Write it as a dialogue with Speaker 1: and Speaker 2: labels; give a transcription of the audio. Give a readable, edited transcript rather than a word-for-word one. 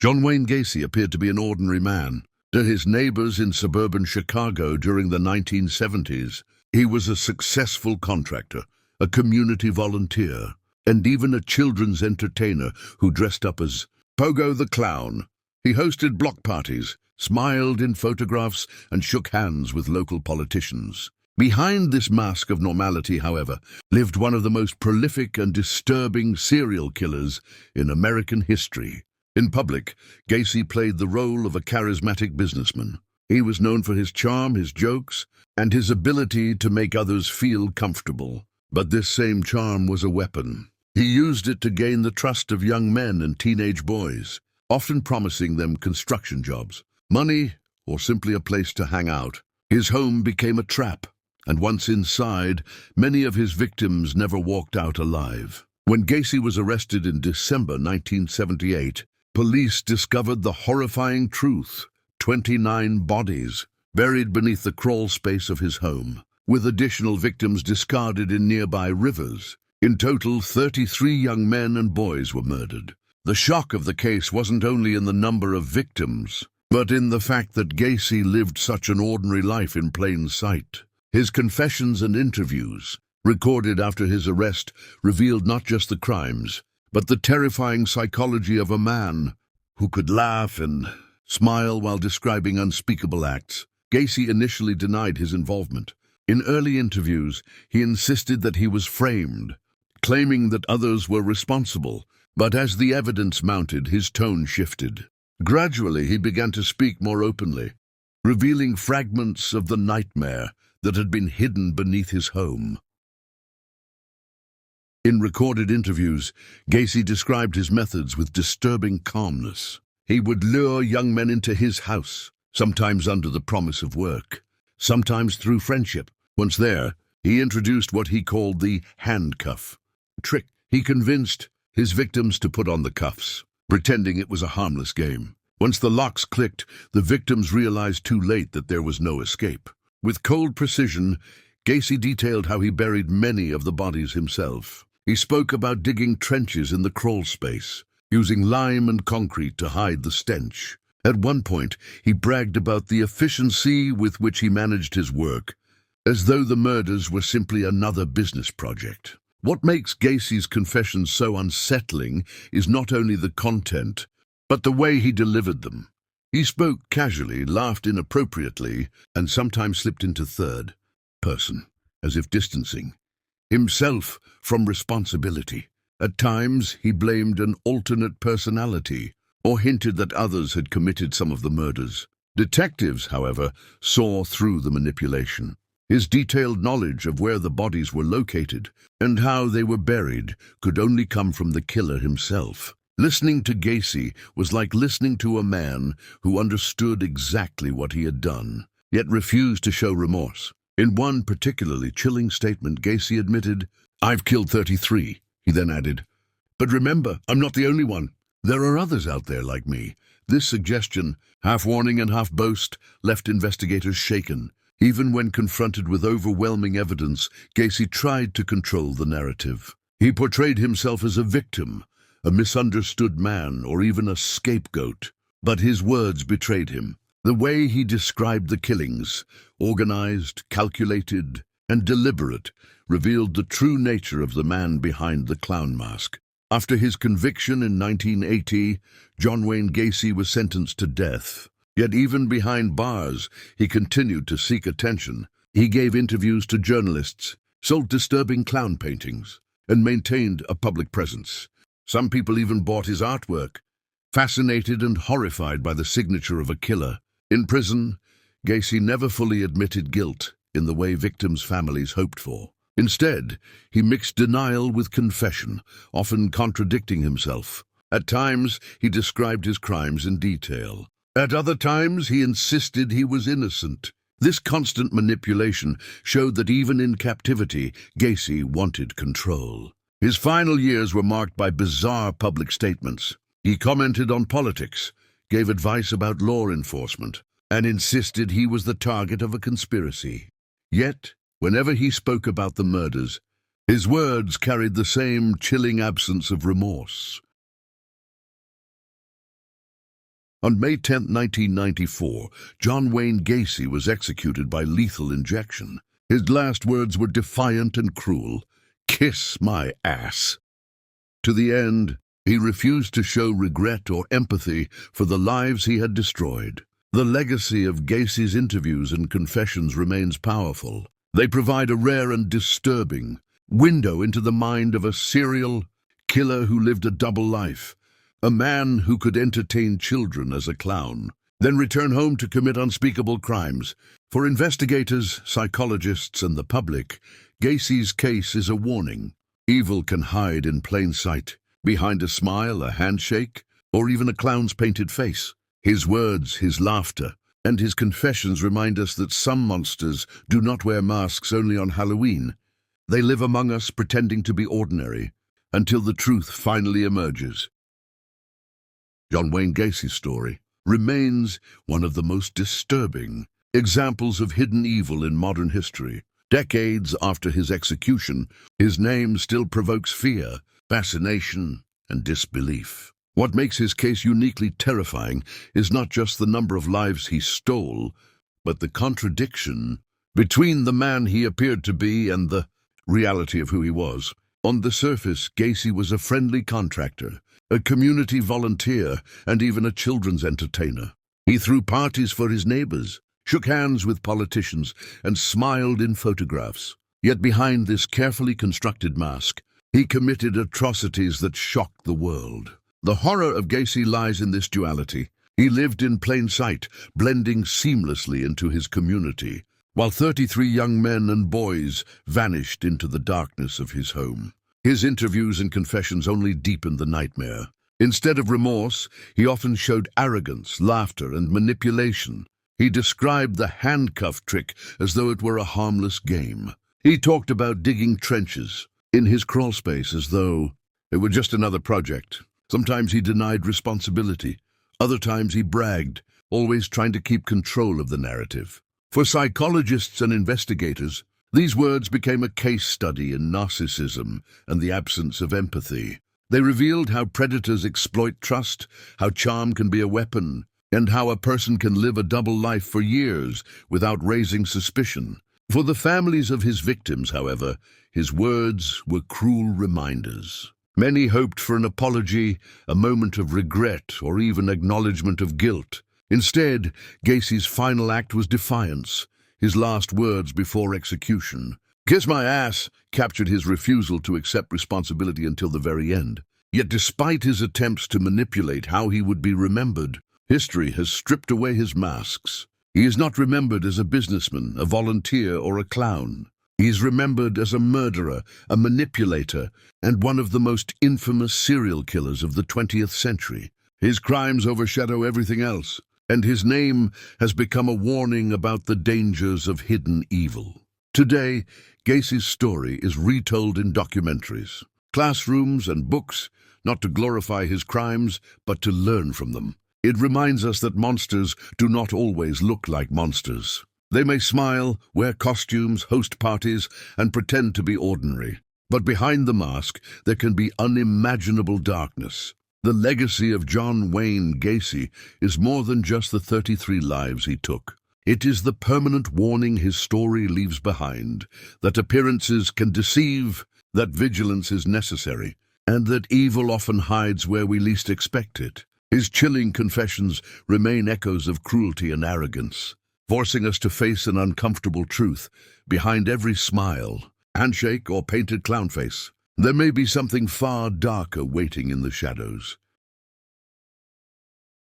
Speaker 1: John Wayne Gacy appeared to be an ordinary man. To his neighbors in suburban Chicago during the 1970s, he was a successful contractor, a community volunteer, and even a children's entertainer who dressed up as Pogo the Clown. He hosted block parties, smiled in photographs, and shook hands with local politicians. Behind this mask of normality, however, lived one of the most prolific and disturbing serial killers in American history. In public, Gacy played the role of a charismatic businessman. He was known for his charm, his jokes, and his ability to make others feel comfortable. But this same charm was a weapon. He used it to gain the trust of young men and teenage boys, often promising them construction jobs, money, or simply a place to hang out. His home became a trap, and once inside, many of his victims never walked out alive. When Gacy was arrested in December 1978, police discovered the horrifying truth: 29 bodies buried beneath the crawl space of his home, with additional victims discarded in nearby rivers. In total, 33 young men and boys were murdered. The shock of the case wasn't only in the number of victims, but in the fact that Gacy lived such an ordinary life in plain sight. His confessions and interviews, recorded after his arrest, revealed not just the crimes, but the terrifying psychology of a man who could laugh and smile while describing unspeakable acts. Gacy initially denied his involvement. In early interviews, he insisted that he was framed, claiming that others were responsible. But as the evidence mounted, his tone shifted. Gradually, he began to speak more openly, revealing fragments of the nightmare that had been hidden beneath his home. In recorded interviews, Gacy described his methods with disturbing calmness. He would lure young men into his house, sometimes under the promise of work, sometimes through friendship. Once there, he introduced what he called the handcuff trick. He convinced his victims to put on the cuffs, pretending it was a harmless game. Once the locks clicked, the victims realized too late that there was no escape. With cold precision, Gacy detailed how he buried many of the bodies himself. He spoke about digging trenches in the crawl space, using lime and concrete to hide the stench. At one point, he bragged about the efficiency with which he managed his work, as though the murders were simply another business project. What makes Gacy's confessions so unsettling is not only the content, but the way he delivered them. He spoke casually, laughed inappropriately, and sometimes slipped into third person, as if distancing himself from responsibility. At times, he blamed an alternate personality, or hinted that others had committed some of the murders. Detectives, however, saw through the manipulation. His detailed knowledge of where the bodies were located and how they were buried could only come from the killer himself. Listening to Gacy was like listening to a man who understood exactly what he had done, yet refused to show remorse. In one particularly chilling statement, Gacy admitted, "I've killed 33. He then added, "But remember, I'm not the only one. There are others out there like me." This suggestion, half warning and half boast, left investigators shaken. Even when confronted with overwhelming evidence, Gacy tried to control the narrative. He portrayed himself as a victim, a misunderstood man, or even a scapegoat. But his words betrayed him. The way he described the killings, organized, calculated, and deliberate, revealed the true nature of the man behind the clown mask. After his conviction in 1980, John Wayne Gacy was sentenced to death. Yet even behind bars, he continued to seek attention. He gave interviews to journalists, sold disturbing clown paintings, and maintained a public presence. Some people even bought his artwork, fascinated and horrified by the signature of a killer. In prison, Gacy never fully admitted guilt in the way victims' families hoped for. Instead, he mixed denial with confession, often contradicting himself. At times, he described his crimes in detail. At other times, he insisted he was innocent. This constant manipulation showed that even in captivity, Gacy wanted control. His final years were marked by bizarre public statements. He commented on politics, gave advice about law enforcement, and insisted he was the target of a conspiracy. Yet, whenever he spoke about the murders, his words carried the same chilling absence of remorse. On May 10, 1994, John Wayne Gacy was executed by lethal injection. His last words were defiant and cruel. "Kiss my ass." To the end, he refused to show regret or empathy for the lives he had destroyed. The legacy of Gacy's interviews and confessions remains powerful. They provide a rare and disturbing window into the mind of a serial killer who lived a double life. A man who could entertain children as a clown, then return home to commit unspeakable crimes. For investigators, psychologists, and the public, Gacy's case is a warning. Evil can hide in plain sight, behind a smile, a handshake, or even a clown's painted face. His words, his laughter, and his confessions remind us that some monsters do not wear masks only on Halloween. They live among us pretending to be ordinary, until the truth finally emerges. John Wayne Gacy's story remains one of the most disturbing examples of hidden evil in modern history. Decades after his execution, his name still provokes fear, fascination, and disbelief. What makes his case uniquely terrifying is not just the number of lives he stole, but the contradiction between the man he appeared to be and the reality of who he was. On the surface, Gacy was a friendly contractor, a community volunteer, and even a children's entertainer. He threw parties for his neighbors, shook hands with politicians, and smiled in photographs. Yet behind this carefully constructed mask, he committed atrocities that shocked the world. The horror of Gacy lies in this duality. He lived in plain sight, blending seamlessly into his community, while 33 young men and boys vanished into the darkness of his home. His interviews and confessions only deepened the nightmare. Instead of remorse, he often showed arrogance, laughter, and manipulation. He described the handcuff trick as though it were a harmless game. He talked about digging trenches in his crawl space as though it were just another project. Sometimes he denied responsibility. Other times he bragged, always trying to keep control of the narrative. For psychologists and investigators, these words became a case study in narcissism and the absence of empathy. They revealed how predators exploit trust, how charm can be a weapon, and how a person can live a double life for years without raising suspicion. For the families of his victims, however, his words were cruel reminders. Many hoped for an apology, a moment of regret, or even acknowledgement of guilt. Instead, Gacy's final act was defiance. His last words before execution, "Kiss my ass," captured his refusal to accept responsibility until the very end. Yet despite his attempts to manipulate how he would be remembered, history has stripped away his masks. He is not remembered as a businessman, a volunteer, or a clown. He is remembered as a murderer, a manipulator, and one of the most infamous serial killers of the 20th century. His crimes overshadow everything else, and his name has become a warning about the dangers of hidden evil. Today, Gacy's story is retold in documentaries, classrooms, and books, not to glorify his crimes, but to learn from them. It reminds us that monsters do not always look like monsters. They may smile, wear costumes, host parties, and pretend to be ordinary. But behind the mask, there can be unimaginable darkness. The legacy of John Wayne Gacy is more than just the 33 lives he took. It is the permanent warning his story leaves behind, that appearances can deceive, that vigilance is necessary, and that evil often hides where we least expect it. His chilling confessions remain echoes of cruelty and arrogance, forcing us to face an uncomfortable truth. Behind every smile, handshake, or painted clown face, there may be something far darker waiting in the shadows.